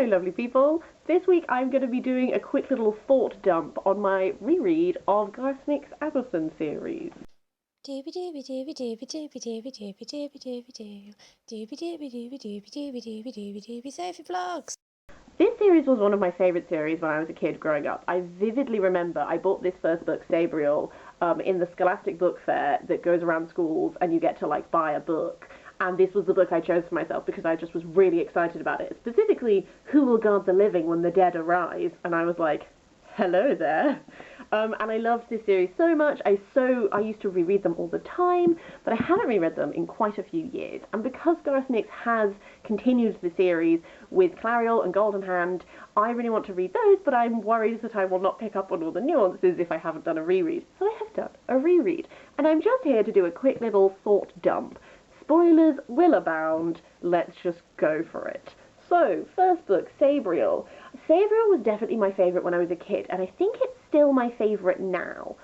lovely people. This week I'm going to be doing a quick little thought dump on my reread of Garth Nix' Abhorsen series. Sophie Vlogs. This series was one of my favourite series when I was a kid growing up. I vividly remember I bought this first book, Sabriel, in the Scholastic Book Fair that goes around schools and you get to like buy a book. And this was the book I chose for myself because I just was really excited about it. Specifically, Who Will Guard the Living When the Dead Arise? And I was like, hello there. And I loved this series so much. I used to reread them all the time, but I haven't reread them in quite a few years. And because Garth Nix has continued the series with Lirael and Golden Hand, I really want to read those, but I'm worried that I will not pick up on all the nuances if I haven't done a reread. So I have done a reread. And I'm just here to do a quick little thought dump. Spoilers will abound. Let's just go for it. So, first book, Sabriel. Sabriel was definitely my favourite when I was a kid, and I think it's still my favourite now.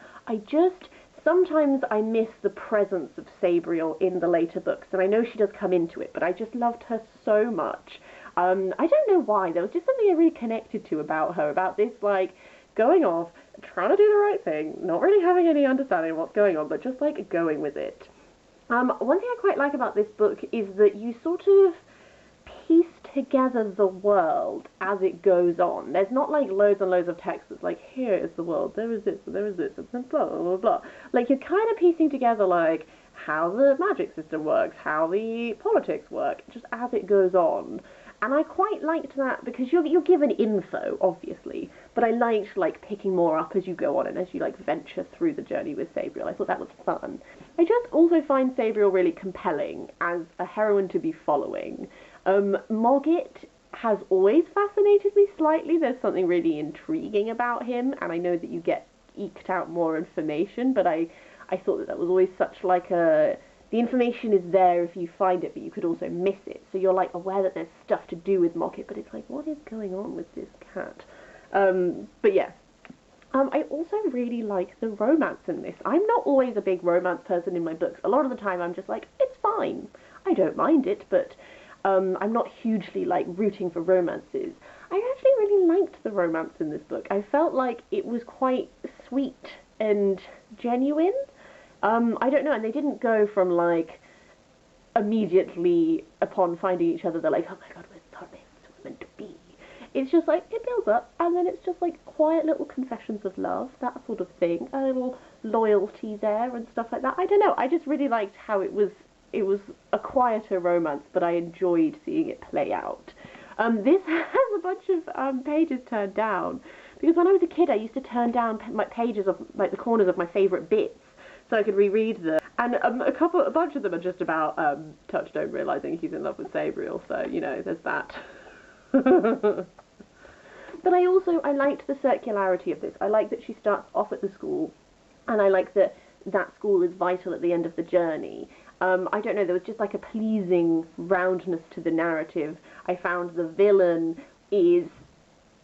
Sometimes I miss the presence of Sabriel in the later books, and I know she does come into it, but I just loved her so much. I don't know why, there was just something I really connected to about her, about this, like, going off, trying to do the right thing, not really having any understanding of what's going on, but just, like, going with it. One thing I quite like about this book is that you sort of piece together the world as it goes on. There's not like loads and loads of text that's like, here is the world, there is this, and there is this, and then blah, blah, blah, blah. Like, you're kind of piecing together, like, how the magic system works, how the politics work, just as it goes on. And I quite liked that because you're given info, obviously, but I liked, like, picking more up as you go on and as you, like, venture through the journey with Sabriel. I thought that was fun. I just also find Sabriel really compelling as a heroine to be following. Mogget has always fascinated me slightly. There's something really intriguing about him, and I know that you get eked out more information, but I thought that was always such like a... The information is there if you find it, but you could also miss it. So you're like aware that there's stuff to do with Mogget, but it's like, what is going on with this cat? But yeah. I also really like the romance in this. I'm not always a big romance person in my books. A lot of the time I'm just like, it's fine. I don't mind it, but I'm not hugely like rooting for romances. I actually really liked the romance in this book. I felt like it was quite sweet and genuine. I don't know, and they didn't go from, like, immediately upon finding each other, they're like, oh my god, we're so meant to be. It's just like, it builds up, and then it's just, like, quiet little confessions of love, that sort of thing, a little loyalty there and stuff like that. I don't know, I just really liked how it was a quieter romance, but I enjoyed seeing it play out. This has a bunch of pages turned down, because when I was a kid, I used to turn down pages of, like, the corners of my favourite bits, so I could reread them. And a bunch of them are just about Touchstone realising he's in love with Sabriel, so, you know, there's that. But I liked the circularity of this. I like that she starts off at the school, and I like that that school is vital at the end of the journey. I don't know, there was just like a pleasing roundness to the narrative. I found the villain is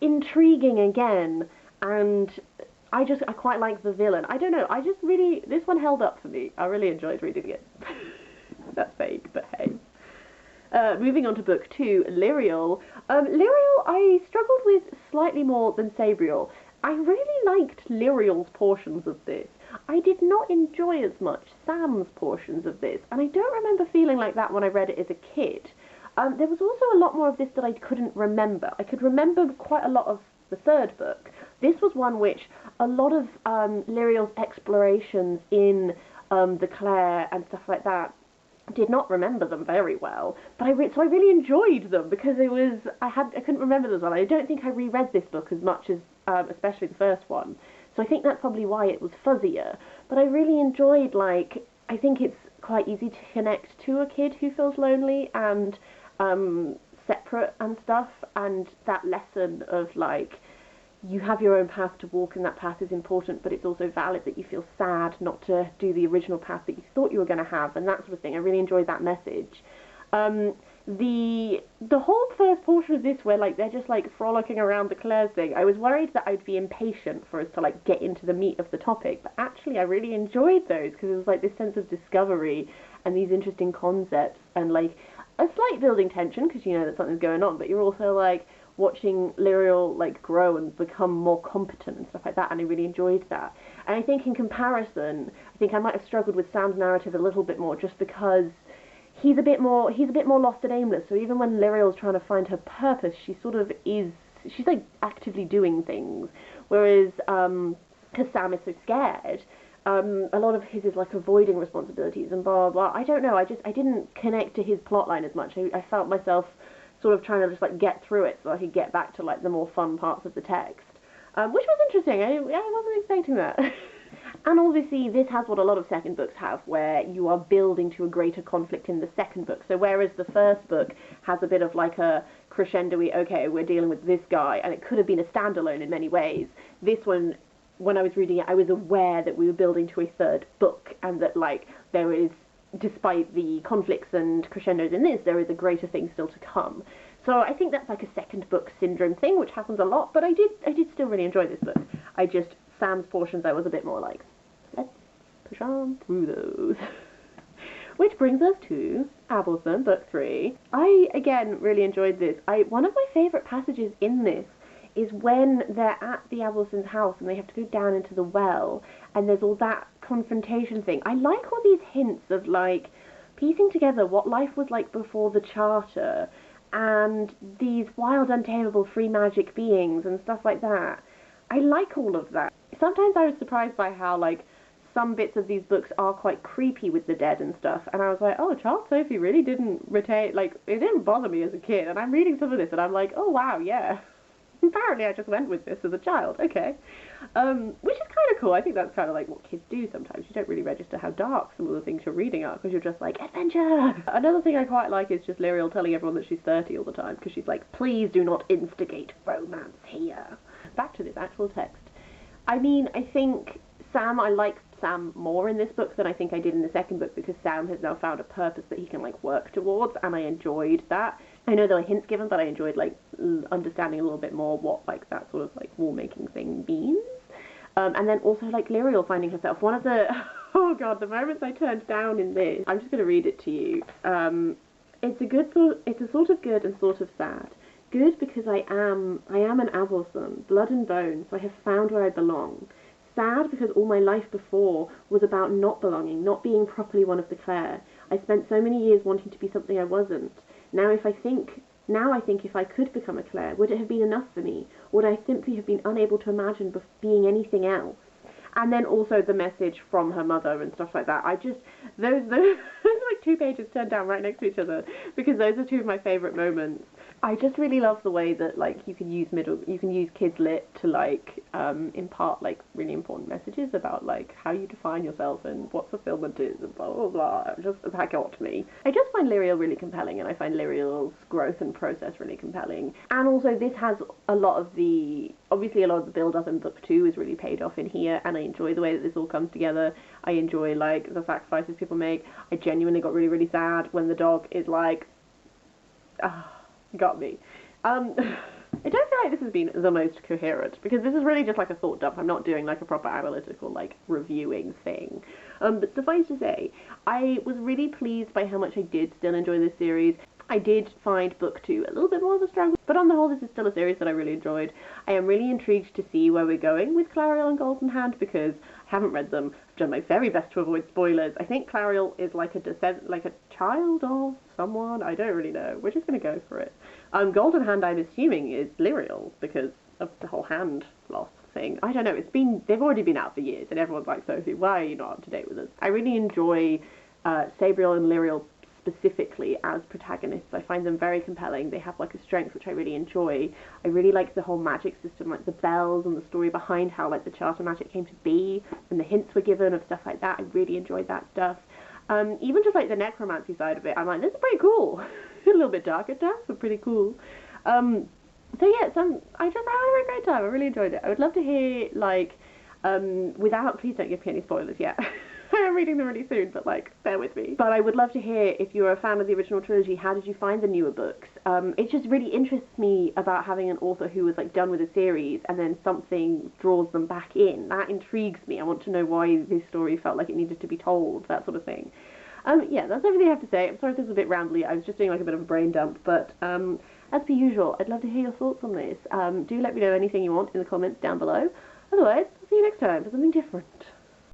intriguing again, and I quite like the villain. I don't know, this one held up for me. I really enjoyed reading it. That's vague, but hey. Moving on to book 2, Lirael. Lirael I struggled with slightly more than Sabriel. I really liked Lirael's portions of this. I did not enjoy as much Sam's portions of this, and I don't remember feeling like that when I read it as a kid. There was also a lot more of this that I couldn't remember. I could remember quite a lot of the third book. This was one which a lot of Lirael's explorations in the Clare and stuff like that did not remember them very well, but so I really enjoyed them because I couldn't remember them well. I don't think I reread this book as much as especially the first one, so I think that's probably why it was fuzzier. But I really enjoyed, like, I think it's quite easy to connect to a kid who feels lonely and separate and stuff, and that lesson of, like, you have your own path to walk and that path is important, but it's also valid that you feel sad not to do the original path that you thought you were going to have, and that sort of thing. I really enjoyed that message. The whole first portion of this where, like, they're just, like, frolicking around the Claire's thing, I was worried that I'd be impatient for us to, like, get into the meat of the topic, but actually I really enjoyed those because it was, like, this sense of discovery and these interesting concepts and, like, a slight building tension because you know that something's going on, but you're also like, watching Lirael like grow and become more competent and stuff like that, and I really enjoyed that. And I think in comparison, I think I might have struggled with Sam's narrative a little bit more, just because he's a bit more lost and aimless. So even when Lirael's trying to find her purpose, she sort of is, she's like actively doing things, whereas because Sam is so scared, a lot of his is like avoiding responsibilities and blah blah blah. I don't know, I didn't connect to his plotline as much. I felt myself sort of trying to just like get through it so I could get back to like the more fun parts of the text, which was interesting. I wasn't expecting that. And obviously this has what a lot of second books have, where you are building to a greater conflict in the second book. So whereas the first book has a bit of like a crescendo-y, okay, we're dealing with this guy, and it could have been a standalone in many ways, this one, when I was reading it, I was aware that we were building to a third book, and that like there is, despite the conflicts and crescendos in this, there is a greater thing still to come. So I think that's like a second book syndrome thing, which happens a lot, but I did still really enjoy this book. Sam's portions I was a bit more like, let's push on through those. Which brings us to Abhorsen, book 3. I, again, really enjoyed this. One of my favourite passages in this is when they're at the Abhorsen's house and they have to go down into the well, and there's all that confrontation thing. I like all these hints of, like, piecing together what life was like before the Charter, and these wild, untamable free magic beings and stuff like that. I like all of that. Sometimes I was surprised by how, like, some bits of these books are quite creepy with the dead and stuff, and I was like, oh, Charles Sophie really didn't retain, like, it didn't bother me as a kid, and I'm reading some of this and I'm like, oh wow, yeah. Apparently I just went with this as a child, okay. Which is kind of cool. I think that's kind of like what kids do sometimes. You don't really register how dark some of the things you're reading are, because you're just like, adventure! Another thing I quite like is just Lirael telling everyone that she's 30 all the time, because she's like, please do not instigate romance here. Back to this actual text. I mean, I think I like Sam more in this book than I think I did in the second book, because Sam has now found a purpose that he can like work towards, and I enjoyed that. I know there were hints given, but I enjoyed like understanding a little bit more what like that sort of like war making thing means. And then also like Lirael finding herself. One of the oh god, the moments I turned down in this. I'm just going to read it to you. It's a sort of good and sort of sad. Good because I am an Abhorsen, blood and bone, so I have found where I belong. Sad because all my life before was about not belonging, not being properly one of the Clare. I spent so many years wanting to be something I wasn't. Now I think if I could become a Clare, would it have been enough for me? Would I simply have been unable to imagine being anything else? And then also the message from her mother and stuff like that. Those like 2 pages turned down right next to each other, because those are 2 of my favourite moments. I just really love the way that like you can use kids lit to like impart like really important messages about like how you define yourself and what fulfillment is and blah blah blah. That got me. I just find Lirael really compelling, and I find Lirael's growth and process really compelling. And also this has a lot of the build up in book 2 is really paid off in here, and I enjoy the way that this all comes together. I enjoy like the sacrifices people make. I genuinely got really really sad when the dog is like got me. I don't feel like this has been the most coherent, because this is really just like a thought dump. I'm not doing like a proper analytical like reviewing thing. But suffice to say, I was really pleased by how much I did still enjoy this series. I did find book 2 a little bit more of a struggle, but on the whole this is still a series that I really enjoyed. I am really intrigued to see where we're going with Clariel and Golden Hand, because I haven't read them. I've done my very best to avoid spoilers. I think Clariel is like a child of someone, I don't really know. We're just going to go for it. Golden Hand, I'm assuming, is Lirael, because of the whole hand loss thing. I don't know, they've already been out for years, and everyone's like, Sophie, why are you not up to date with us? I really enjoy Sabriel and Lirael specifically as protagonists. I find them very compelling. They have like a strength which I really enjoy. I really like the whole magic system, like the bells and the story behind how like the Charter magic came to be, and the hints were given of stuff like that. I really enjoyed that stuff. Even just like the necromancy side of it, I'm like, this is pretty cool. A little bit dark at times, but pretty cool. So yeah, I just had a really great time. I really enjoyed it. I would love to hear like, please don't give me any spoilers yet. I'm reading them really soon, but like, bear with me. But I would love to hear, if you're a fan of the original trilogy, how did you find the newer books? It just really interests me about having an author who was like done with a series and then something draws them back in. That intrigues me. I want to know why this story felt like it needed to be told, that sort of thing. Yeah, that's everything I have to say. I'm sorry if this is a bit rambly. I was just doing like a bit of a brain dump, but as per usual, I'd love to hear your thoughts on this. Do let me know anything you want in the comments down below. Otherwise, I'll see you next time for something different.